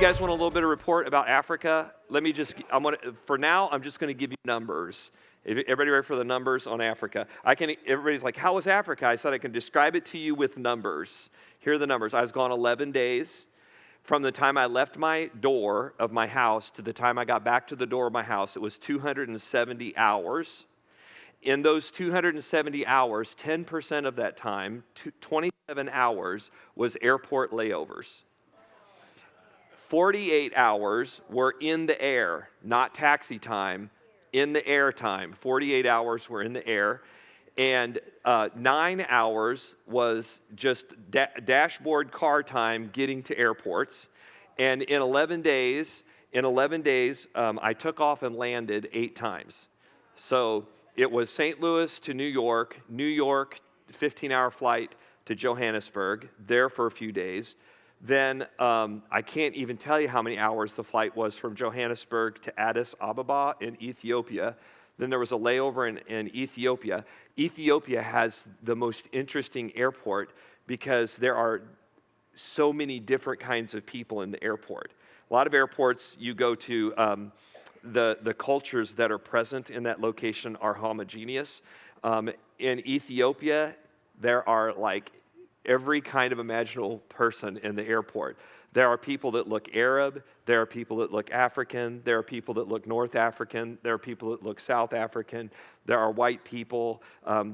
guys want a little bit of report about Africa? I'm just going to give you numbers. Everybody ready for the numbers on Africa? Everybody's like, how was Africa? I said I can describe it to you with numbers. Here are the numbers. I was gone 11 days. From the time I left my door of my house to the time I got back to the door of my house, it was 270 hours. In those 270 hours, 10% of that time, 27 hours, was airport layovers. 48 hours were in the air, not taxi time, in the air time. 48 hours were in the air. And 9 hours was just dashboard car time getting to airports. And in 11 days, I took off and landed 8 times. So it was St. Louis to New York, 15-hour flight to Johannesburg, there for a few days. Then I can't even tell you how many hours the flight was from Johannesburg to Addis Ababa in Ethiopia. Then there was a layover in Ethiopia. Ethiopia has the most interesting airport because there are so many different kinds of people in the airport. A lot of airports you go to, the cultures that are present in that location are homogeneous. In Ethiopia, there are like every kind of imaginable person in the airport. There are people that look Arab, there are people that look African, there are people that look North African, there are people that look South African, there are white people,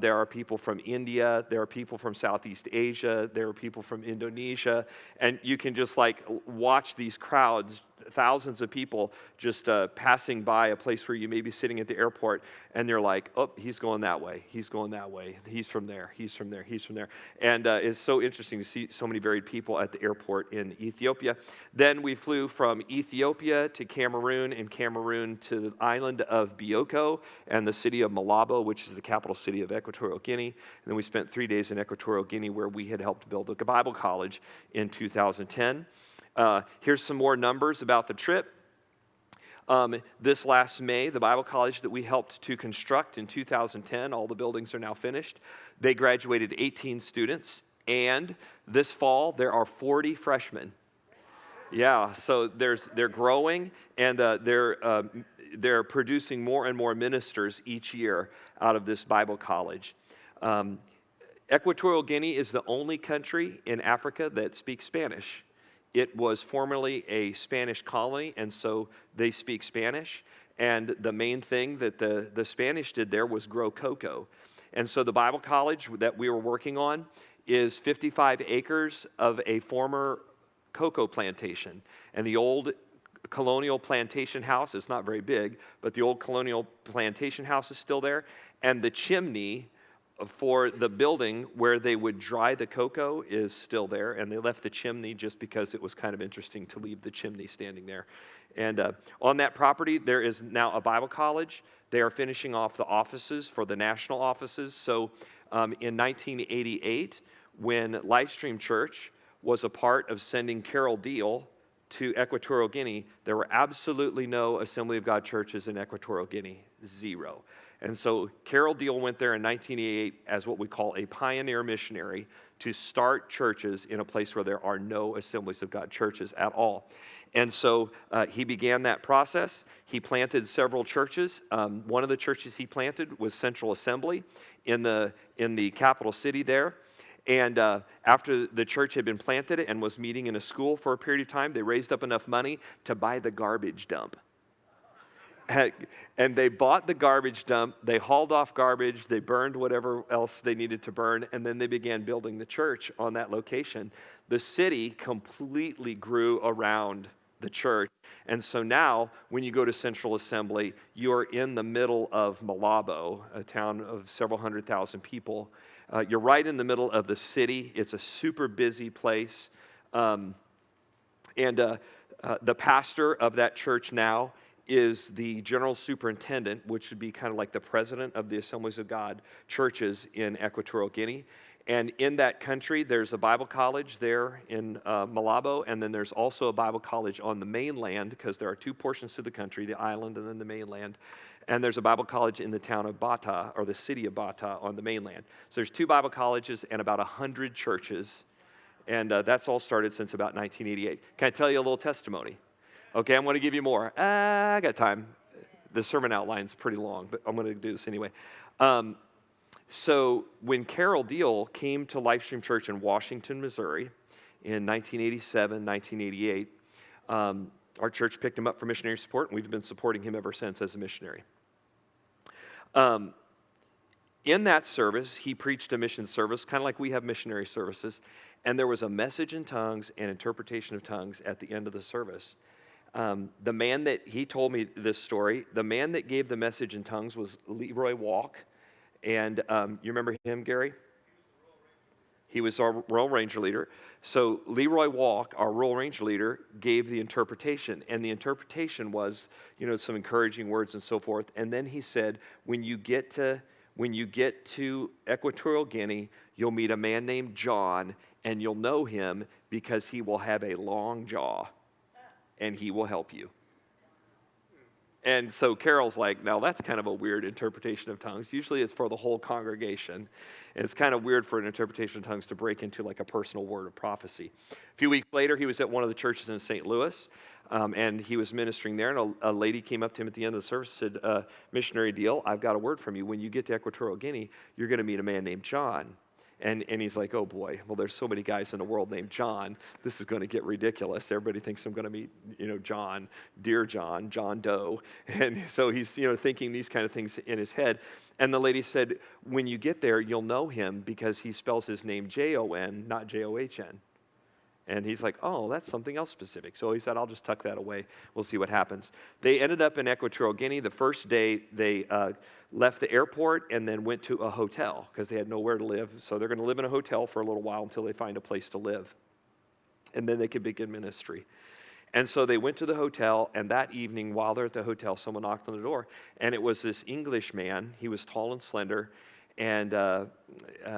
there are people from India, there are people from Southeast Asia, there are people from Indonesia, and you can just like watch these crowds, thousands of people just passing by a place where you may be sitting at the airport, and they're like, oh, he's going that way, he's going that way, he's from there, he's from there, he's from there. And it's so interesting to see so many varied people at the airport in Ethiopia. Then we flew from Ethiopia to Cameroon, and Cameroon to the island of Bioko and the city of Malabo, which is the capital city of Equatorial Guinea. And then we spent 3 days in Equatorial Guinea, where we had helped build a Bible college in 2010. Here's some more numbers about the trip. This last May, the Bible college that we helped to construct in 2010, all the buildings are now finished. They graduated 18 students, and this fall there are 40 freshmen. Yeah, so they're growing, and they're producing more and more ministers each year out of this Bible college. Equatorial Guinea is the only country in Africa that speaks Spanish. It was formerly a Spanish colony, and so they speak Spanish. And the main thing that the Spanish did there was grow cocoa. And so the Bible college that we were working on is 55 acres of a former cocoa plantation. And the old colonial plantation house is not very big, but the old colonial plantation house is still there. And the chimney for the building where they would dry the cocoa is still there, and they left the chimney just because it was kind of interesting to leave the chimney standing there. And on that property, there is now a Bible college. They are finishing off the offices for the national offices. So in 1988, when Livestream Church was a part of sending Carol Deal to Equatorial Guinea, there were absolutely no Assembly of God churches in Equatorial Guinea, 0. And so Carol Deal went there in 1988 as what we call a pioneer missionary to start churches in a place where there are no Assemblies of God churches at all. And so he began that process. He planted several churches. One of the churches he planted was Central Assembly in the capital city there. And after the church had been planted and was meeting in a school for a period of time, they raised up enough money to buy the garbage dump. And they bought the garbage dump, they hauled off garbage, they burned whatever else they needed to burn, and then they began building the church on that location. The city completely grew around the church. And so now, when you go to Central Assembly, you're in the middle of Malabo, a town of several 100,000 people. You're right in the middle of the city. It's a super busy place. The pastor of that church now is the general superintendent, which would be kind of like the president of the Assemblies of God churches in Equatorial Guinea. And in that country, there's a Bible college there in Malabo, and then there's also a Bible college on the mainland, because there are 2 portions to the country, the island and then the mainland. And there's a Bible college in the town of Bata, or the city of Bata, on the mainland. So there's 2 Bible colleges and about 100 churches. And that's all started since about 1988. Can I tell you a little testimony? Okay, I'm going to give you more. I got time. The sermon outline's pretty long, but I'm going to do this anyway. So when Carol Deal came to Lifestream Church in Washington, Missouri in 1987, 1988, our church picked him up for missionary support, and we've been supporting him ever since as a missionary. In that service, he preached a mission service, kind of like we have missionary services, and there was a message in tongues and interpretation of tongues at the end of the service. The man that, he told me this story, the man that gave the message in tongues was Leroy Walk, and you remember him, Gary? He was our Royal Ranger leader. So Leroy Walk, our Royal Ranger leader, gave the interpretation. And the interpretation was, some encouraging words and so forth. And then he said, when you get to Equatorial Guinea, you'll meet a man named John, and you'll know him because he will have a long jaw, and he will help you. And so Carol's like, now that's kind of a weird interpretation of tongues. Usually it's for the whole congregation. And it's kind of weird for an interpretation of tongues to break into like a personal word of prophecy. A few weeks later, he was at one of the churches in St. Louis, and he was ministering there. And a lady came up to him at the end of the service and said, Missionary Deal, I've got a word from you. When you get to Equatorial Guinea, you're going to meet a man named John. And he's like, oh boy, well, there's so many guys in the world named John. This is going to get ridiculous. Everybody thinks I'm going to meet, John, dear John, John Doe. And so he's, thinking these kind of things in his head. And the lady said, when you get there, you'll know him because he spells his name Jon, not John. And he's like, oh, that's something else specific. So he said, I'll just tuck that away. We'll see what happens. They ended up in Equatorial Guinea. The first day, they left the airport and then went to a hotel because they had nowhere to live. So they're going to live in a hotel for a little while until they find a place to live. And then they could begin ministry. And so they went to the hotel, and that evening, while they're at the hotel, someone knocked on the door. And it was this English man. He was tall and slender. And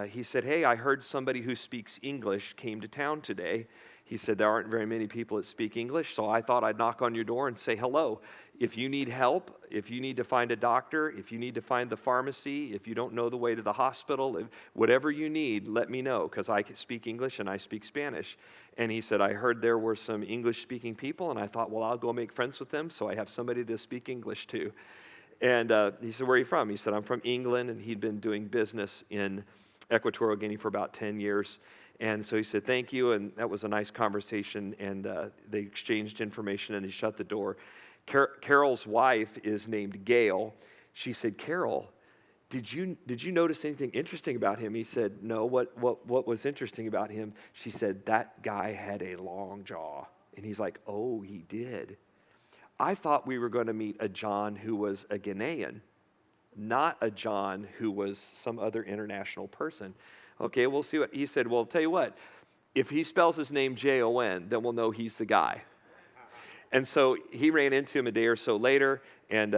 he said, hey, I heard somebody who speaks English came to town today. He said, there aren't very many people that speak English, so I thought I'd knock on your door and say hello. If you need help, if you need to find a doctor, if you need to find the pharmacy, if you don't know the way to the hospital, whatever you need, let me know, because I can speak English and I speak Spanish. And he said, I heard there were some English-speaking people, and I thought, well, I'll go make friends with them, so I have somebody to speak English to. And he said, where are you from? He said, I'm from England, and he'd been doing business in Equatorial Guinea for about 10 years. And so he said, thank you, and that was a nice conversation, and they exchanged information, and he shut the door. Carol's wife is named Gail. She said, Carol, did you notice anything interesting about him? He said, no, what was interesting about him? She said, that guy had a long jaw. And he's like, oh, he did. I thought we were going to meet a John who was a Ghanaian, not a John who was some other international person. Okay, we'll see what he said. Well, I'll tell you what, if he spells his name Jon, then we'll know he's the guy. And so he ran into him a day or so later, and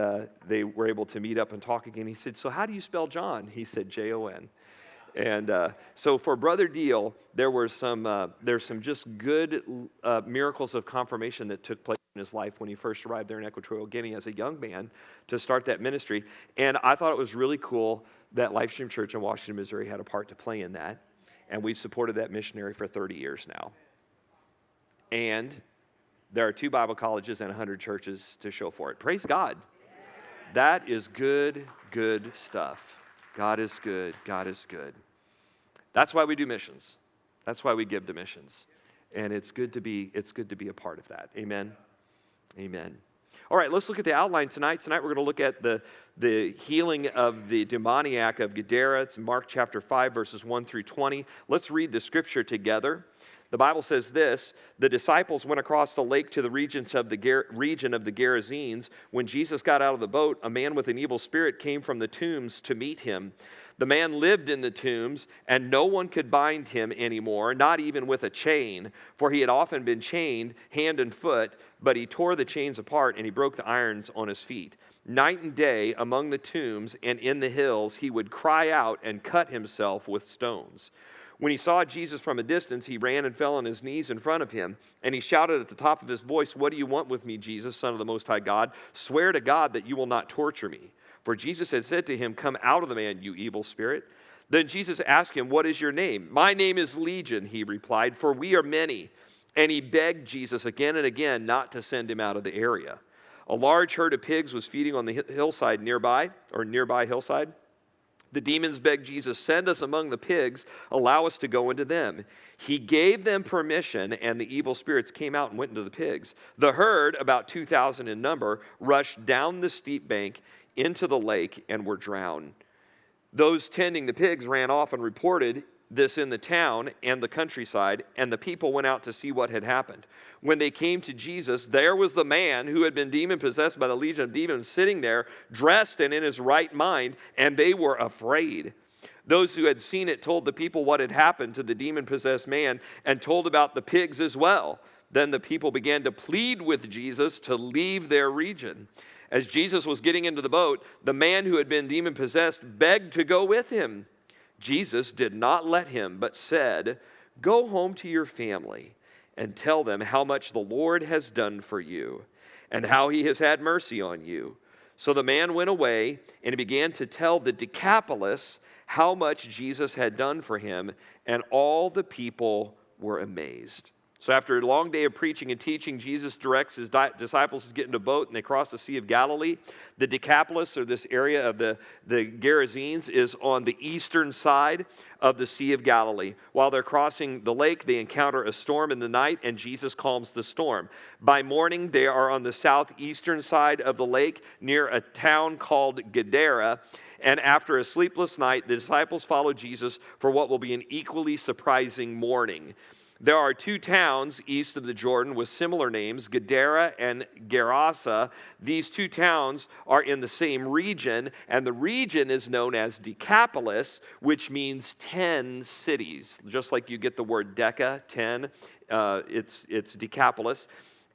they were able to meet up and talk again. He said, so how do you spell John? He said, Jon. And so for Brother Deal, there's some just good miracles of confirmation that took place in his life when he first arrived there in Equatorial Guinea as a young man to start that ministry. And I thought it was really cool that Lifestream Church in Washington, Missouri had a part to play in that. And we've supported that missionary for 30 years now. And there are 2 Bible colleges and 100 churches to show for it. Praise God. That is good, good stuff. God is good. God is good. That's why we do missions. That's why we give to missions. And it's good to be a part of that. Amen. Amen. All right, let's look at the outline tonight. Tonight we're going to look at the healing of the demoniac of Gadara. It's Mark chapter 5, verses 1 through 20. Let's read the scripture together. The Bible says this: the disciples went across the lake to the region of the Gerasenes. When Jesus got out of the boat, a man with an evil spirit came from the tombs to meet him. The man lived in the tombs, and no one could bind him anymore, not even with a chain, for he had often been chained hand and foot, but he tore the chains apart and he broke the irons on his feet. Night and day among the tombs and in the hills, he would cry out and cut himself with stones. When he saw Jesus from a distance, he ran and fell on his knees in front of him, and he shouted at the top of his voice, "What do you want with me, Jesus, Son of the Most High God? Swear to God that you will not torture me." For Jesus had said to him, "Come out of the man, you evil spirit." Then Jesus asked him, "What is your name?" "My name is Legion," he replied, "for we are many." And he begged Jesus again and again not to send him out of the area. A large herd of pigs was feeding on the hillside nearby hillside. The demons begged Jesus, "Send us among the pigs, allow us to go into them." He gave them permission, and the evil spirits came out and went into the pigs. The herd, about 2,000 in number, rushed down the steep bank into the lake and were drowned. Those tending the pigs ran off and reported this in the town and the countryside, and the people went out to see what had happened. When they came to Jesus, there was the man who had been demon-possessed by the legion of demons sitting there, dressed and in his right mind, and they were afraid. Those who had seen it told the people what had happened to the demon-possessed man and told about the pigs as well. Then the people began to plead with Jesus to leave their region. As Jesus was getting into the boat, the man who had been demon-possessed begged to go with him. Jesus did not let him, but said, "Go home to your family and tell them how much the Lord has done for you and how he has had mercy on you." So the man went away and began to tell the Decapolis how much Jesus had done for him, and all the people were amazed. So after a long day of preaching and teaching, Jesus directs his disciples to get into a boat, and they cross the Sea of Galilee. The Decapolis, or this area of the Gerasenes, is on the eastern side of the Sea of Galilee. While they're crossing the lake, they encounter a storm in the night, and Jesus calms the storm. By morning, they are on the southeastern side of the lake near a town called Gadara. And after a sleepless night, the disciples follow Jesus for what will be an equally surprising morning. There are two towns east of the Jordan with similar names, Gadara and Gerasa. These two towns are in the same region, and the region is known as Decapolis, which means 10 cities. Just like you get the word Deca, 10, it's Decapolis.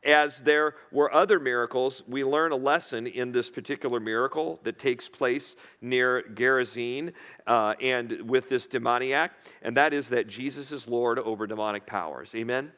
As there were other miracles, we learn a lesson in this particular miracle that takes place near Gerasene and with this demoniac, and that is that Jesus is Lord over demonic powers. Amen?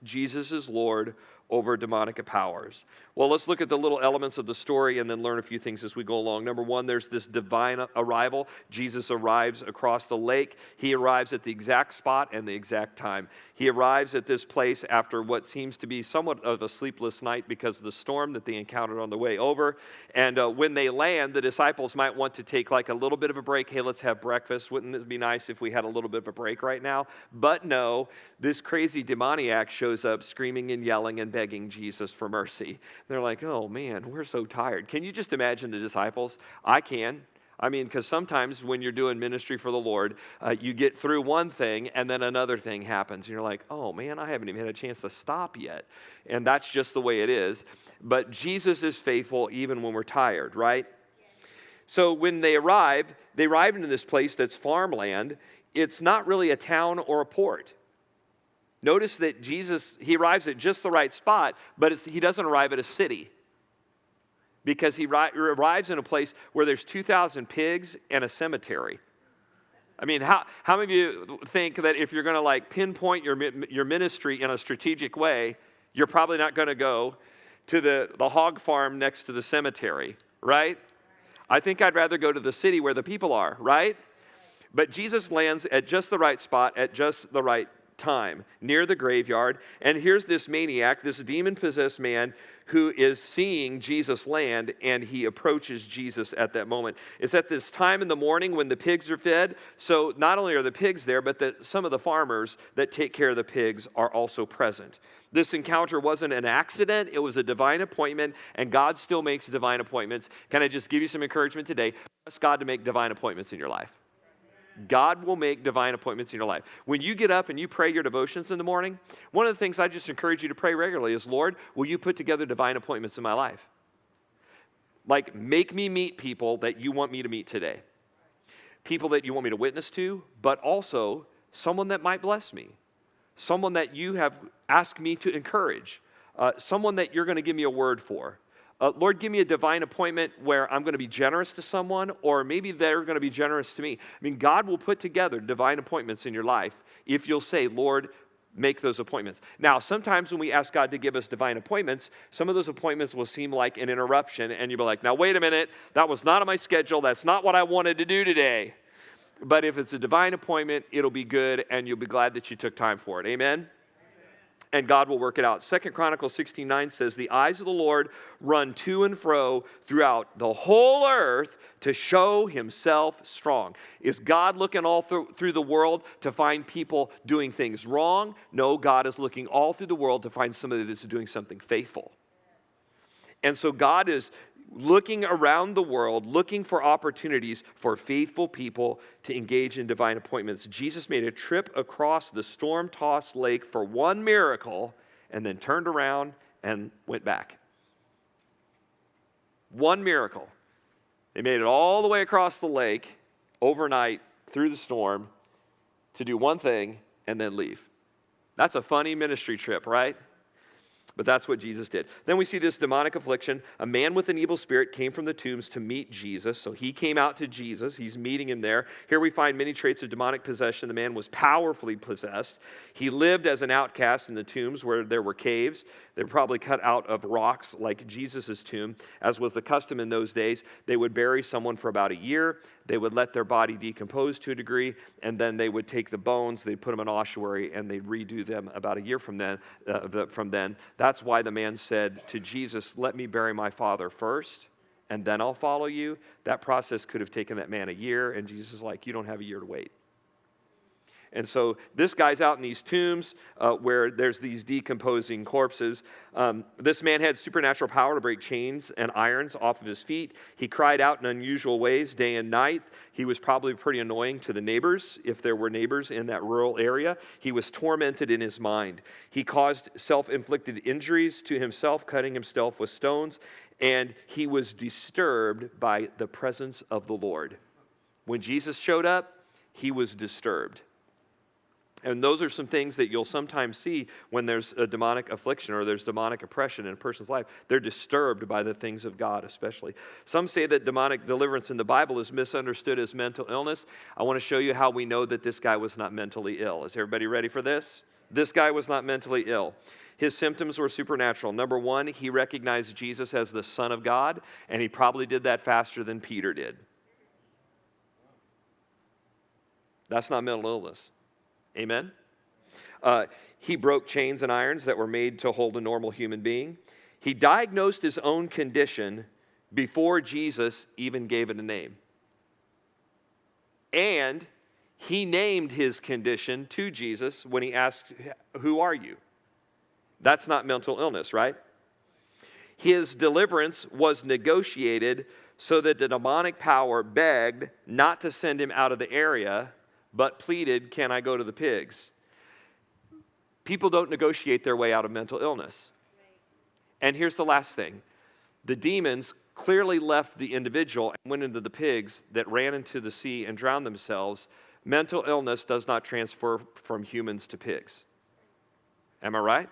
Jesus is Lord over demonic powers. Well, let's look at the little elements of the story and then learn a few things as we go along. Number one, there's this divine arrival. Jesus arrives across the lake. He arrives at the exact spot and the exact time. He arrives at this place after what seems to be somewhat of a sleepless night because of the storm that they encountered on the way over. And when they land, the disciples might want to take like a little bit of a break. Hey, let's have breakfast. Wouldn't it be nice if we had a little bit of a break right now? But no, this crazy demoniac shows up screaming and yelling and begging Jesus for mercy. They're like, "Oh man, we're so tired." Can you just imagine the disciples? I can. I mean, because sometimes when you're doing ministry for the Lord, you get through one thing and then another thing happens. And you're like, "Oh man, I haven't even had a chance to stop yet." And that's just the way it is. But Jesus is faithful even when we're tired, right? So when they arrive into this place that's farmland. It's not really a town or a port. Notice that Jesus, he arrives at just the right spot, but he doesn't arrive at a city. Because he arrives in a place where there's 2,000 pigs and a cemetery. I mean, how many of you think that if you're going to like pinpoint your ministry in a strategic way, you're probably not going to go to the hog farm next to the cemetery, right? I think I'd rather go to the city where the people are, right? But Jesus lands at just the right spot at just the right time, near the graveyard. And here's this maniac, this demon-possessed man who is seeing Jesus land, and he approaches Jesus at that moment. It's at this time in the morning when the pigs are fed. So not only are the pigs there, but some of the farmers that take care of the pigs are also present. This encounter wasn't an accident. It was a divine appointment, and God still makes divine appointments. Can I just give you some encouragement today? Ask God to make divine appointments in your life. God will make divine appointments in your life. When you get up and you pray your devotions in the morning, one of the things I just encourage you to pray regularly is, "Lord, will you put together divine appointments in my life? Like, make me meet people that you want me to meet today. People that you want me to witness to, but also someone that might bless me. Someone that you have asked me to encourage. Someone that you're going to give me a word for. Lord, give me a divine appointment where I'm going to be generous to someone, or maybe they're going to be generous to me." I mean, God will put together divine appointments in your life if you'll say, "Lord, make those appointments." Now, sometimes when we ask God to give us divine appointments, some of those appointments will seem like an interruption, and you'll be like, "Now, wait a minute, that was not on my schedule. That's not what I wanted to do today." But if it's a divine appointment, it'll be good, and you'll be glad that you took time for it. Amen? And God will work it out. 2 Chronicles 16:9 says, the eyes of the Lord run to and fro throughout the whole earth to show himself strong. Is God looking all through the world to find people doing things wrong? No, God is looking all through the world to find somebody that's doing something faithful. And so God is looking around the world, looking for opportunities for faithful people to engage in divine appointments. Jesus made a trip across the storm-tossed lake for one miracle and then turned around and went back. One miracle. They made it all the way across the lake overnight through the storm to do one thing and then leave. That's a funny ministry trip, right? But that's what Jesus did. Then we see this demonic affliction. A man with an evil spirit came from the tombs to meet Jesus. So he came out to Jesus. He's meeting him there. Here we find many traits of demonic possession. The man was powerfully possessed. He lived as an outcast in the tombs where there were caves. They were probably cut out of rocks like Jesus' tomb. As was the custom in those days, they would bury someone for about a year. They would let their body decompose to a degree, and then they would take the bones, they'd put them in an ossuary, and they'd redo them about a year from then. That's why the man said to Jesus, let me bury my father first, and then I'll follow you. That process could have taken that man a year, and Jesus is like, you don't have a year to wait. And so this guy's out in these tombs where there's these decomposing corpses. This man had supernatural power to break chains and irons off of his feet. He cried out in unusual ways day and night. He was probably pretty annoying to the neighbors, if there were neighbors in that rural area. He was tormented in his mind. He caused self-inflicted injuries to himself, cutting himself with stones, and he was disturbed by the presence of the Lord. When Jesus showed up, he was disturbed. And those are some things that you'll sometimes see when there's a demonic affliction or there's demonic oppression in a person's life. They're disturbed by the things of God, especially. Some say that demonic deliverance in the Bible is misunderstood as mental illness. I want to show you how we know that this guy was not mentally ill. Is everybody ready for this? This guy was not mentally ill. His symptoms were supernatural. Number one, he recognized Jesus as the Son of God, and he probably did that faster than Peter did. That's not mental illness. Amen? He broke chains and irons that were made to hold a normal human being. He diagnosed his own condition before Jesus even gave it a name. And he named his condition to Jesus when he asked, who are you? That's not mental illness, right? His deliverance was negotiated so that the demonic power begged not to send him out of the area, but pleaded, can I go to the pigs? People don't negotiate their way out of mental illness. And here's the last thing. The demons clearly left the individual and went into the pigs that ran into the sea and drowned themselves. Mental illness does not transfer from humans to pigs. Am I right?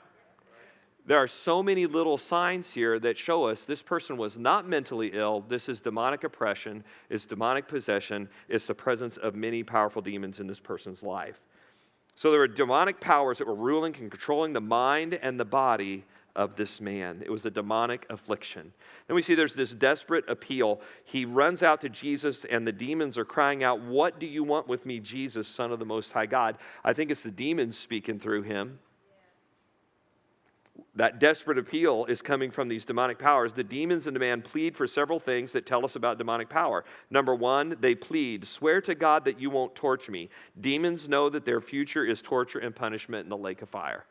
There are so many little signs here that show us this person was not mentally ill. This is demonic oppression. It's demonic possession. It's the presence of many powerful demons in this person's life. So there were demonic powers that were ruling and controlling the mind and the body of this man. It was a demonic affliction. Then we see there's this desperate appeal. He runs out to Jesus, and the demons are crying out, what do you want with me, Jesus, Son of the Most High God? I think it's the demons speaking through him. That desperate appeal is coming from these demonic powers. The demons in the man plead for several things that tell us about demonic power. Number one, they plead, swear to God that you won't torture me. Demons know that their future is torture and punishment in the lake of fire.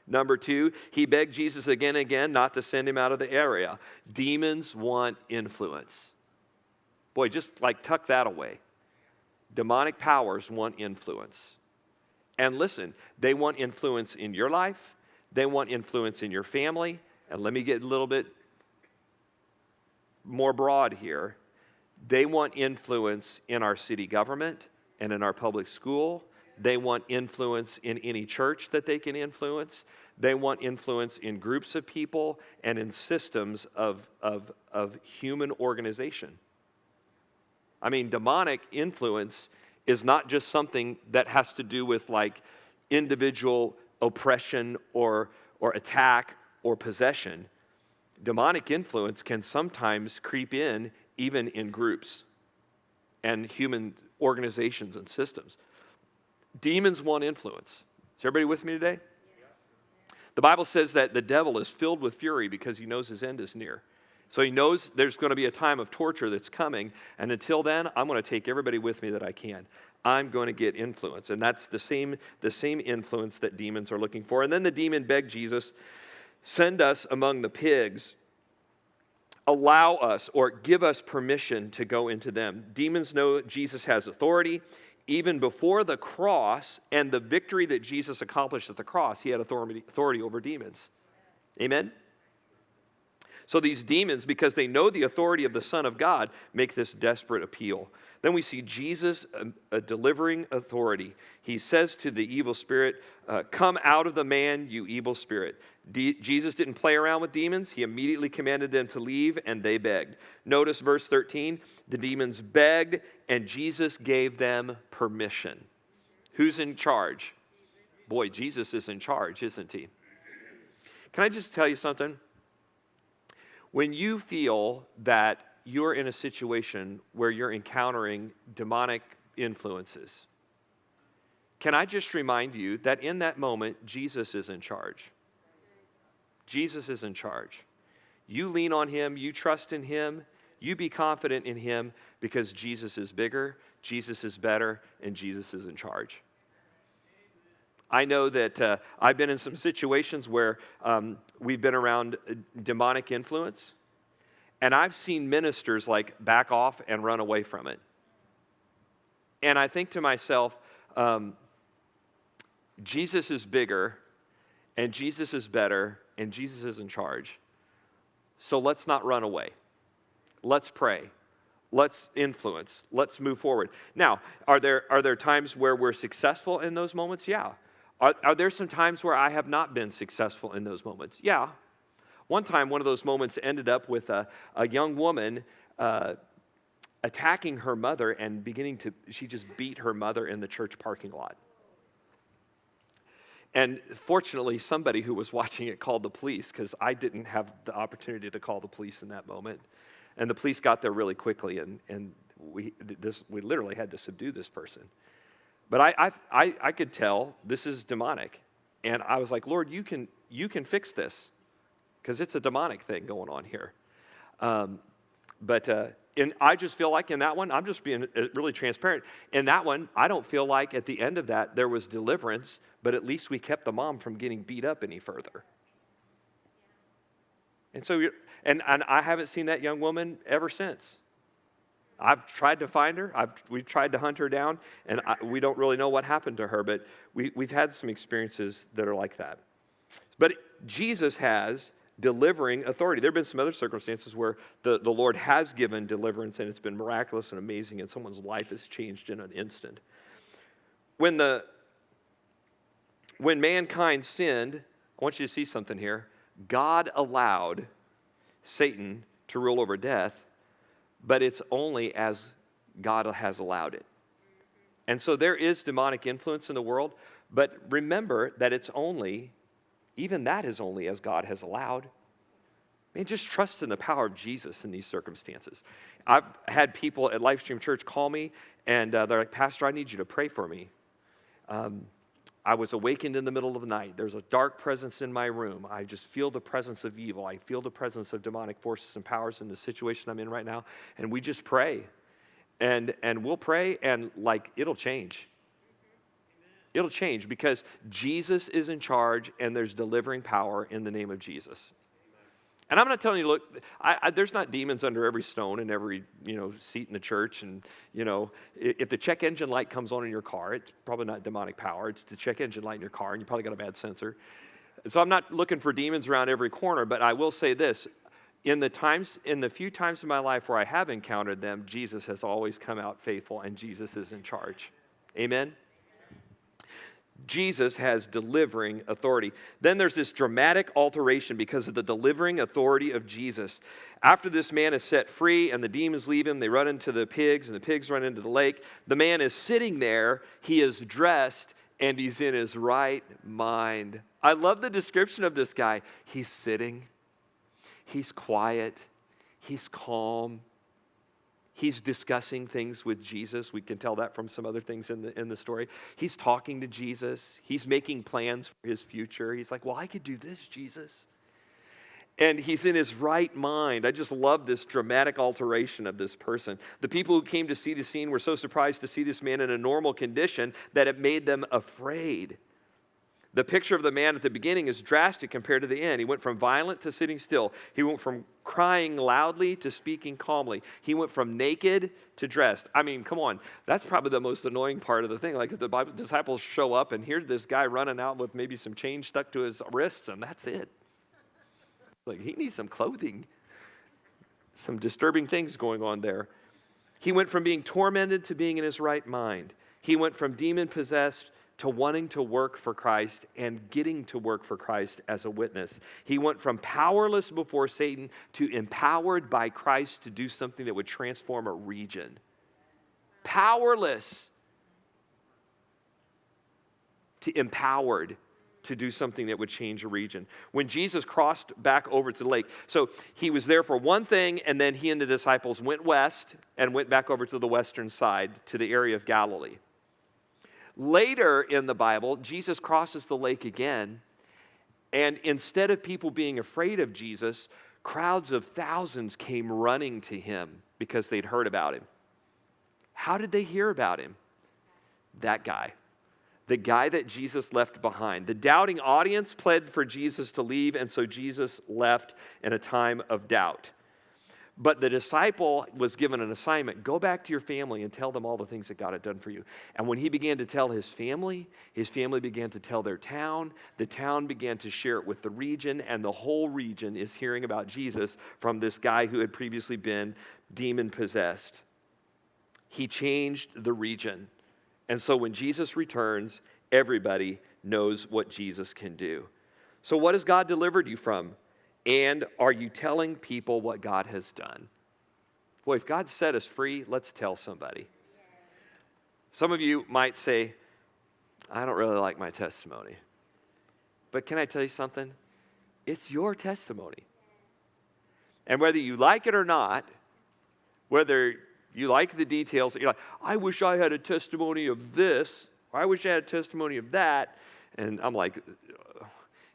Number two, he begged Jesus again and again not to send him out of the area. Demons want influence. Boy, just like tuck that away. Demonic powers want influence. And listen, they want influence in your life. They want influence in your family. And let me get a little bit more broad here. They want influence in our city government and in our public school. They want influence in any church that they can influence. They want influence in groups of people and in systems of human organization. I mean, demonic influence is not just something that has to do with like individual oppression or attack or possession. Demonic influence can sometimes creep in even in groups. and human organizations and systems. Demons want influence. Is everybody with me today? The Bible says that the devil is filled with fury because he knows his end is near. So he knows there's going to be a time of torture that's coming, and until then, I'm going to take everybody with me that I can. I'm going to get influence, and that's the same influence that demons are looking for. And then the demon begged Jesus, send us among the pigs, allow us or give us permission to go into them. Demons know Jesus has authority. Even before the cross and the victory that Jesus accomplished at the cross, he had authority over demons. Amen? So these demons, because they know the authority of the Son of God, make this desperate appeal. Then we see Jesus delivering authority. He says to the evil spirit, come out of the man, you evil spirit. Jesus didn't play around with demons. He immediately commanded them to leave, and they begged. Notice verse 13. The demons begged, and Jesus gave them permission. Who's in charge? Boy, Jesus is in charge, isn't he? Can I just tell you something? When you feel that you're in a situation where you're encountering demonic influences, can I just remind you that in that moment, Jesus is in charge. Jesus is in charge. You lean on him, you trust in him, you be confident in him because Jesus is bigger, Jesus is better, and Jesus is in charge. I know that I've been in some situations where we've been around demonic influence, and I've seen ministers like back off and run away from it. And I think to myself, Jesus is bigger, and Jesus is better, and Jesus is in charge. So let's not run away. Let's pray. Let's influence. Let's move forward. Now, are there times where we're successful in those moments? Yeah. Are there some times where I have not been successful in those moments? Yeah. One time, one of those moments ended up with a young woman attacking her mother and she just beat her mother in the church parking lot. And fortunately, somebody who was watching it called the police because I didn't have the opportunity to call the police in that moment. And the police got there really quickly, and we literally had to subdue this person. But I could tell this is demonic, and I was like, Lord, you can fix this because it's a demonic thing going on here. And I just feel like in that one, I'm just being really transparent. In that one, I don't feel like at the end of that there was deliverance, but at least we kept the mom from getting beat up any further. And so, and I haven't seen that young woman ever since. I've tried to find her. We've tried to hunt her down, and we don't really know what happened to her, but we've had some experiences that are like that. But Jesus has delivering authority. There have been some other circumstances where the Lord has given deliverance, and it's been miraculous and amazing, and someone's life has changed in an instant. When mankind sinned, I want you to see something here. God allowed Satan to rule over death, but it's only as God has allowed it. And so there is demonic influence in the world, but remember that even that is only as God has allowed. Man, just trust in the power of Jesus in these circumstances. I've had people at Lifestream Church call me, and they're like, Pastor, I need you to pray for me. I was awakened in the middle of the night. There's a dark presence in my room. I just feel the presence of evil. I feel the presence of demonic forces and powers in the situation I'm in right now. And we just pray. And we'll pray, and it'll change. It'll change because Jesus is in charge, and there's delivering power in the name of Jesus. And I'm not telling you, look, there's not demons under every stone and every seat in the church. And if the check engine light comes on in your car, it's probably not demonic power. It's the check engine light in your car, and you probably got a bad sensor. So I'm not looking for demons around every corner, but I will say this: in the few times in my life where I have encountered them, Jesus has always come out faithful, and Jesus is in charge. Amen. Jesus has delivering authority. Then there's this dramatic alteration because of the delivering authority of Jesus. After this man is set free and the demons leave him, they run into the pigs and the pigs run into the lake. The man is sitting there, he is dressed, and he's in his right mind. I love the description of this guy. He's sitting, he's quiet, he's calm. He's discussing things with Jesus. We can tell that from some other things in the story. He's talking to Jesus. He's making plans for his future. He's like, well, I could do this, Jesus. And he's in his right mind. I just love this dramatic alteration of this person. The people who came to see the scene were so surprised to see this man in a normal condition that it made them afraid. The picture of the man at the beginning is drastic compared to the end. He went from violent to sitting still. He went from crying loudly to speaking calmly. He went from naked to dressed. I mean, come on. That's probably the most annoying part of the thing. Like if the Bible disciples show up and here's this guy running out with maybe some chain stuck to his wrists and that's it. Like he needs some clothing. Some disturbing things going on there. He went from being tormented to being in his right mind. He went from demon-possessed to wanting to work for Christ and getting to work for Christ as a witness. He went from powerless before Satan to empowered by Christ to do something that would transform a region. Powerless to empowered to do something that would change a region. When Jesus crossed back over to the lake, so he was there for one thing, and then he and the disciples went west and went back over to the western side to the area of Galilee. Later in the Bible, Jesus crosses the lake again, and instead of people being afraid of Jesus, crowds of thousands came running to him because they'd heard about him. How did they hear about him? That guy. The guy that Jesus left behind. The doubting audience pled for Jesus to leave, and so Jesus left in a time of doubt. But the disciple was given an assignment. Go back to your family and tell them all the things that God had done for you. And when he began to tell his family began to tell their town. The town began to share it with the region, and the whole region is hearing about Jesus from this guy who had previously been demon-possessed. He changed the region. And so when Jesus returns, everybody knows what Jesus can do. So what has God delivered you from? And are you telling people what God has done? Boy, if God set us free, let's tell somebody. Some of you might say, I don't really like my testimony. But can I tell you something? It's your testimony. And whether you like it or not, whether you like the details, you're like, I wish I had a testimony of this, or I wish I had a testimony of that. And I'm like,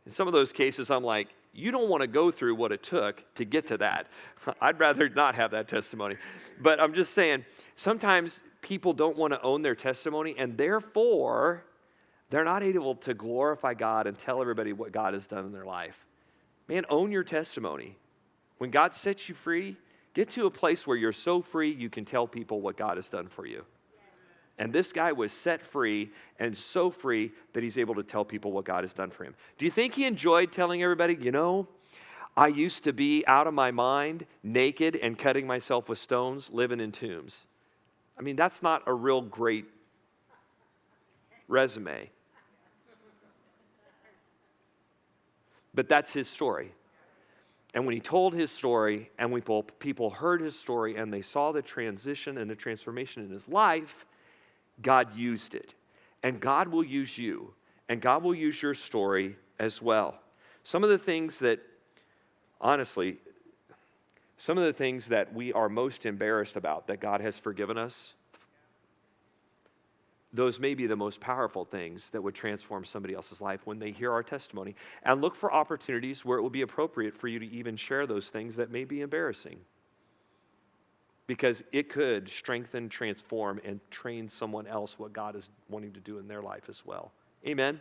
in some of those cases, I'm like, you don't want to go through what it took to get to that. I'd rather not have that testimony. But I'm just saying, sometimes people don't want to own their testimony, and therefore, they're not able to glorify God and tell everybody what God has done in their life. Man, own your testimony. When God sets you free, get to a place where you're so free you can tell people what God has done for you. And this guy was set free and so free that he's able to tell people what God has done for him. Do you think he enjoyed telling everybody, I used to be out of my mind, naked and cutting myself with stones, living in tombs? I mean, that's not a real great resume. But that's his story. And when he told his story, and when people heard his story, and they saw the transition and the transformation in his life, God used it. And God will use you. And God will use your story as well. Some of the things that, honestly, we are most embarrassed about that God has forgiven us, those may be the most powerful things that would transform somebody else's life when they hear our testimony. And look for opportunities where it will be appropriate for you to even share those things that may be embarrassing. Because it could strengthen, transform, and train someone else what God is wanting to do in their life as well. Amen? Amen.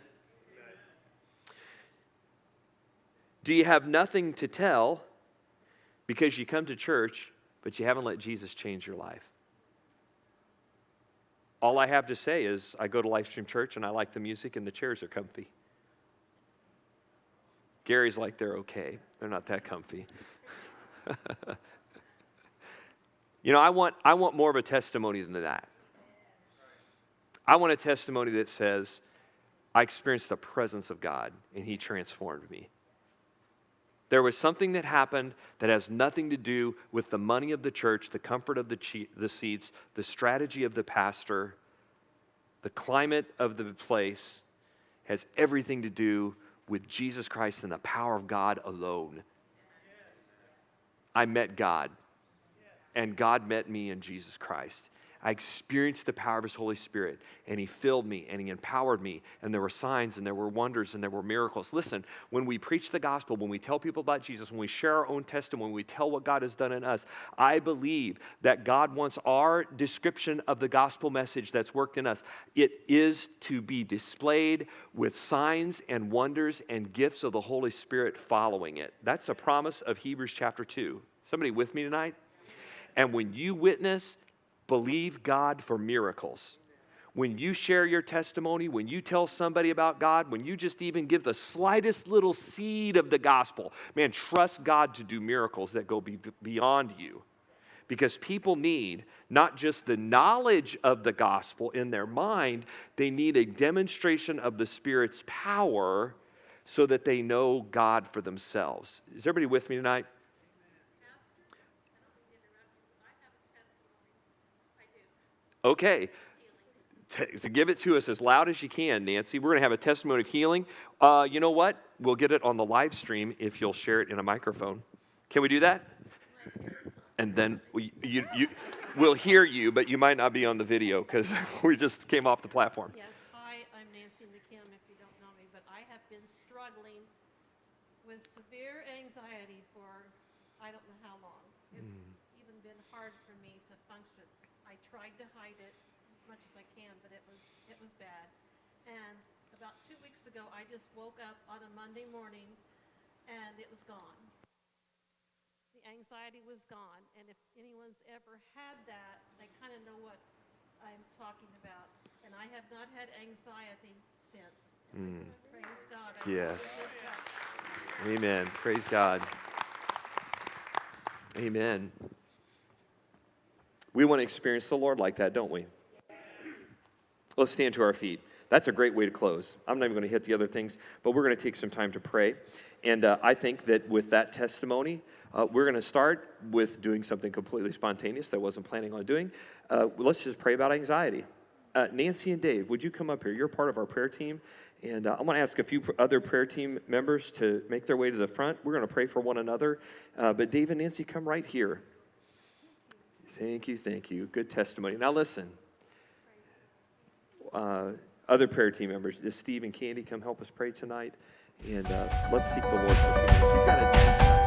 Do you have nothing to tell because you come to church, but you haven't let Jesus change your life? All I have to say is I go to Livestream Church and I like the music and the chairs are comfy. Gary's like, they're okay. They're not that comfy. I want more of a testimony than that. I want a testimony that says, I experienced the presence of God and He transformed me. There was something that happened that has nothing to do with the money of the church, the comfort of the seats, the strategy of the pastor, the climate of the place. It has everything to do with Jesus Christ and the power of God alone. I met God. and God met me in Jesus Christ. I experienced the power of His Holy Spirit, and He filled me, and He empowered me, and there were signs, and there were wonders, and there were miracles. Listen, when we preach the gospel, when we tell people about Jesus, when we share our own testimony, when we tell what God has done in us, I believe that God wants our description of the gospel message that's worked in us. It is to be displayed with signs and wonders and gifts of the Holy Spirit following it. That's a promise of Hebrews chapter 2. Somebody with me tonight? And when you witness, believe God for miracles. When you share your testimony, when you tell somebody about God, when you just even give the slightest little seed of the gospel, man, trust God to do miracles that go beyond you. Because people need not just the knowledge of the gospel in their mind, they need a demonstration of the Spirit's power so that they know God for themselves. Is everybody with me tonight? Okay. To give it to us as loud as you can, Nancy. We're going to have a testimony of healing. You know what? We'll get it on the live stream if you'll share it in a microphone. Can we do that? And then we'll hear you, but you might not be on the video because we just came off the platform. Yes, hi, I'm Nancy McKim, if you don't know me, but I have been struggling with severe anxiety for I don't know how long. It's even been hard for me to function. I tried to hide it as much as I can, but it was bad. And about 2 weeks ago, I just woke up on a Monday morning, and it was gone. The anxiety was gone, and if anyone's ever had that, they kind of know what I'm talking about. And I have not had anxiety since. Praise God. Yes. Amen. Praise God. Amen. We want to experience the Lord like that, don't we? Let's stand to our feet. That's a great way to close. I'm not even going to hit the other things, but we're going to take some time to pray. And I think that with that testimony, we're going to start with doing something completely spontaneous that I wasn't planning on doing. Let's just pray about anxiety. Nancy and Dave, would you come up here? You're part of our prayer team. And I want to ask a few other prayer team members to make their way to the front. We're going to pray for one another. But Dave and Nancy, come right here. Thank you, thank you. Good testimony. Now listen. Other prayer team members, does Steve and Candy come help us pray tonight? And let's seek the Lord for peace. You've got to